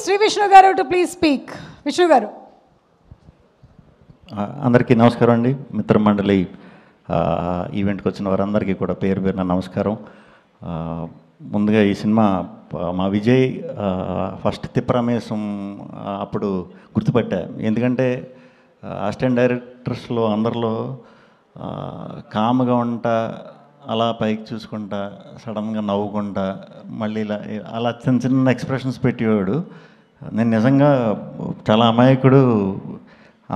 శ్రీ విష్ణు గారు to please speak. Vishnu గారు. అందరికీ నమస్కారం అండి. మిత్రమండలి ఈవెంట్కి వచ్చిన వారందరికీ కూడా పేరు పేరున నమస్కారం. ముందుగా ఈ సినిమా మా విజయ్ ఫస్ట్ తిప్పరమేశం అప్పుడు గుర్తుపట్టా. ఎందుకంటే అసిస్టెంట్ డైరెక్టర్స్లో అందరిలో కామ్గా ఉంటా, అలా పైకి చూసుకుంటా, సడన్గా నవ్వుకుంటా, మళ్ళీ ఇలా అలా చిన్న చిన్న ఎక్స్ప్రెషన్స్ పెట్టేవాడు. నేను నిజంగా చాలా అమాయకుడు,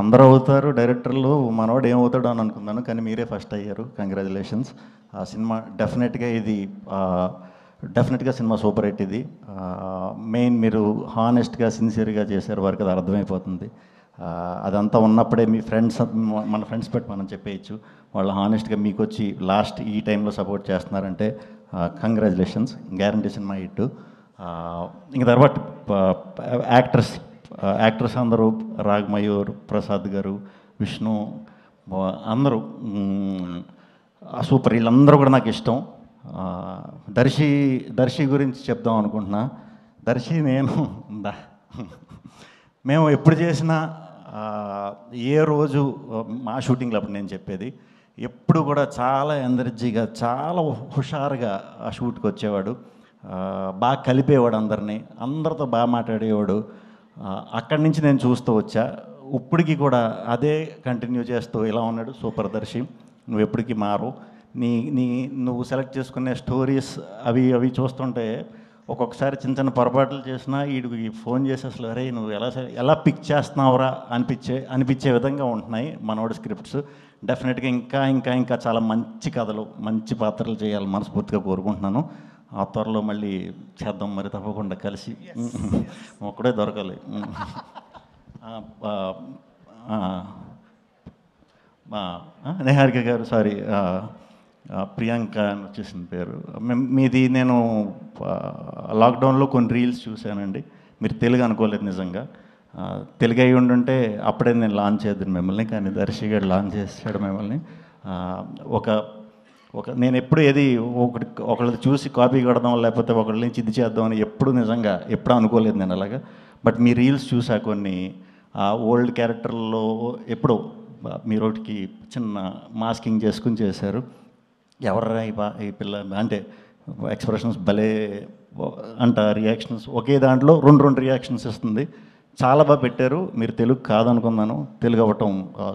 అందరూ అవుతారు డైరెక్టర్లు, మనవాడు ఏమవుతాడు అని అనుకున్నాను, కానీ మీరే ఫస్ట్ అయ్యారు. కంగ్రాచులేషన్స్. ఆ సినిమా డెఫినెట్గా సినిమా సూపర్ హిట్. ఇది మెయిన్ మీరు హానెస్ట్గా సిన్సియర్గా చేశారు, వారికి అది అర్థమైపోతుంది. అదంతా ఉన్నప్పుడే మీ ఫ్రెండ్స్, మన ఫ్రెండ్స్ పెట్టి మనం చెప్పేయచ్చు, వాళ్ళు హానెస్ట్గా మీకు వచ్చి లాస్ట్ ఈ టైంలో సపోర్ట్ చేస్తున్నారంటే కంగ్రాచులేషన్స్. Guarantee cinema hit. ఇంక తర్వాత యాక్టర్స్ అందరూ రాగ్మయూర్, ప్రసాద్ గారు, విష్ణు, అందరూ సూపర్. వీళ్ళందరూ కూడా నాకు ఇష్టం. దర్శి గురించి చెప్దాం అనుకుంటున్నా. దర్శి మేము ఎప్పుడు చేసినా ఏ రోజు మా షూటింగ్లో అప్పుడు నేను చెప్పేది, ఎప్పుడు కూడా చాలా ఎనర్జీగా, చాలా హుషారుగా ఆ షూట్కి వచ్చేవాడు. బాగా కలిపేవాడు అందరినీ, అందరితో బాగా మాట్లాడేవాడు. అక్కడి నుంచి నేను చూస్తూ వచ్చా. ఇప్పటికీ కూడా అదే కంటిన్యూ చేస్తూ ఇలా ఉన్నాడు. సూపర్ దర్శి, నువ్వు ఎప్పటికీ మారు. నువ్వు సెలెక్ట్ చేసుకునే స్టోరీస్ అవి చూస్తుంటే ఒక్కొక్కసారి చిన్న చిన్న పొరపాట్లు చేసినా వీడికి ఫోన్ చేసి అసలు అరే నువ్వు ఎలా పిక్ చేస్తున్నావురా అనిపించే విధంగా ఉంటున్నాయి మనోడి స్క్రిప్ట్స్. డెఫినెట్గా ఇంకా చాలా మంచి కథలు, మంచి పాత్రలు చేయాలని మనస్ఫూర్తిగా కోరుకుంటున్నాను. ఆ త్వరలో మళ్ళీ చేద్దాం మరి, తప్పకుండా కలిసి. ఒక్కడే దొరకాలి. నిహారిక గారు, సారీ ప్రియాంక అని వచ్చేసిన పేరు మీది. నేను లాక్డౌన్లో కొన్ని రీల్స్ చూశానండి. మీరు తెలుగు అనుకోలేదు నిజంగా. తెలుగు అయి ఉండుంటే అప్పుడే నేను లాంచ్ చేద్దాను మిమ్మల్ని, కానీ దర్శి గారు లాంచ్ చేసాడు మిమ్మల్ని. నేను ఎప్పుడు ఏది ఒకళ్ళది చూసి కాపీ కొడదాం, లేకపోతే ఒకళ్ళ నుంచి ఇది చేద్దాం అని ఎప్పుడు అనుకోలేదు నేను అలాగా. బట్ మీ రీల్స్ చూసా కొన్ని ఓల్డ్ క్యారెక్టర్లో ఎప్పుడో మీరు ఒకటికి చిన్న మాస్కింగ్ చేసుకుని చేశారు. ఎవర్రా ఈ పిల్ల అంటే ఎక్స్ప్రెషన్స్ భలే అంట, రియాక్షన్స్ ఒకే దాంట్లో రెండు రియాక్షన్స్ ఇస్తుంది. చాలా బాగా పెట్టారు. మీరు తెలుగు కాదనుకున్నాను, తెలుగు అవ్వటం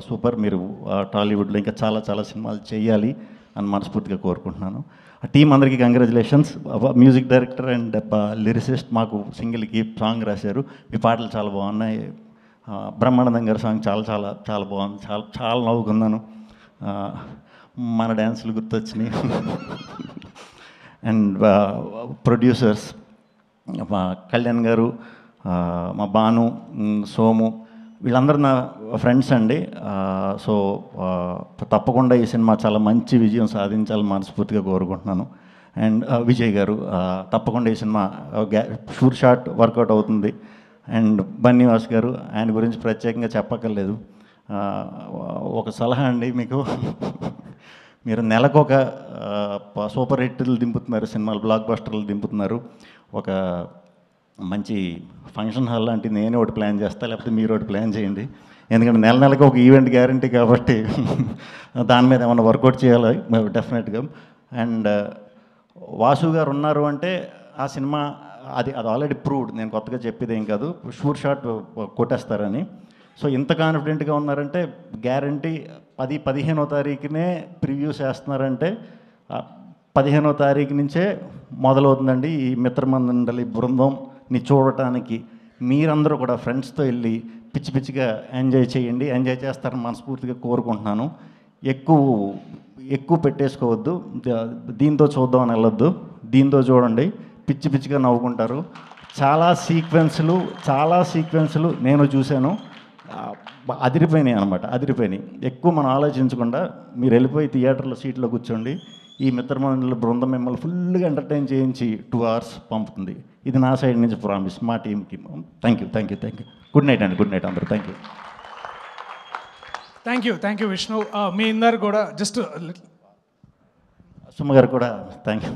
సూపర్. మీరు టాలీవుడ్లో ఇంకా చాలా చాలా సినిమాలు చేయాలి అని మనస్ఫూర్తిగా కోరుకుంటున్నాను. ఆ టీం అందరికీ congratulations. Music director and lyricist మాకు సింగిల్కి సాంగ్ రాశారు. మీ పాటలు చాలా బాగున్నాయి. బ్రహ్మానందం గారి సాంగ్ చాలా చాలా చాలా బాగుంది. చాలా నవ్వుకున్నాను. మన డ్యాన్సులు గుర్తొచ్చినాయి. అండ్ ప్రొడ్యూసర్స్ మా కళ్యాణ్ గారు, మా భాను, సోము, వీళ్ళందరూ నా ఫ్రెండ్స్ అండి. సో తప్పకుండా ఈ సినిమా చాలా మంచి విజయం సాధించాలని మనస్ఫూర్తిగా కోరుకుంటున్నాను. అండ్ విజయ్ గారు, తప్పకుండా ఈ సినిమా షూర్ షాట్ వర్కౌట్ అవుతుంది. అండ్ బన్నీవాస్ గారు, ఆయన గురించి ప్రత్యేకంగా చెప్పక్కర్లేదు. ఒక సలహా అండి మీకు, మీరు నెలకు సూపర్ హిట్లు దింపుతున్నారు, సినిమాలు బ్లాక్ బస్టర్లు దింపుతున్నారు. ఒక మంచి ఫంక్షన్ హాల్ లాంటి నేనే ఒకటి ప్లాన్ చేస్తాను, లేకపోతే మీరు ఒకటి ప్లాన్ చేయండి. ఎందుకంటే నెలకు ఒక ఈవెంట్ గ్యారంటీ కాబట్టి దాని మీద ఏమైనా వర్కౌట్ చేయాలి డెఫినెట్గా. అండ్ వాసు గారు ఉన్నారు అంటే ఆ సినిమా అది ఆల్రెడీ ప్రూవ్డ్, నేను కొత్తగా చెప్పేది ఏం కాదు, షూర్ షాట్ కొట్టేస్తారని. సో ఇంత కాన్ఫిడెంట్గా ఉన్నారంటే గ్యారంటీ 15వ తారీఖునే ప్రివ్యూస్ వేస్తున్నారంటే 15వ తారీఖు నుంచే మొదలవుతుందండి ఈ మిత్రమండలి బృందంని చూడటానికి. మీరందరూ కూడా ఫ్రెండ్స్తో వెళ్ళి పిచ్చిగా ఎంజాయ్ చేయండి. ఎంజాయ్ చేస్తారని మనస్ఫూర్తిగా కోరుకుంటున్నాను. ఎక్కువ పెట్టేసుకోవద్దు, దీంతో చూద్దామని వెళ్ళొద్దు, దీంతో చూడండి, పిచ్చిగా నవ్వుకుంటారు. చాలా సీక్వెన్సులు నేను చూశాను, అదిరిపోయినాయి అనమాట. ఎక్కువ మనం ఆలోచించకుండా మీరు వెళ్ళిపోయి థియేటర్లో సీట్లో కూర్చోండి. ఈ మిత్రమండలి బృందం మిమ్మల్ని ఫుల్గా ఎంటర్టైన్ చేయించి 2 hours పంపుతుంది. ఇది నా సైడ్ నుంచి ప్రామిస్ మా టీంకి. Thank you. గుడ్ నైట్ అండి. గుడ్ నైట్ అందరూ. Thank you Vishnu. మీ అందరు కూడా జస్ట్ సుమ గారు కూడా థ్యాంక్ యూ.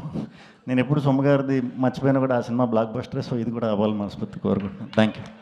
నేను ఎప్పుడు సొమ్ము గారిది మర్చిపోయినా కూడా ఆ సినిమా బ్లాక్ బస్టర్. సో ఇది కూడా అవ్వాలి మనస్ఫూర్తి కోరుకుంటున్నాను. Thank you.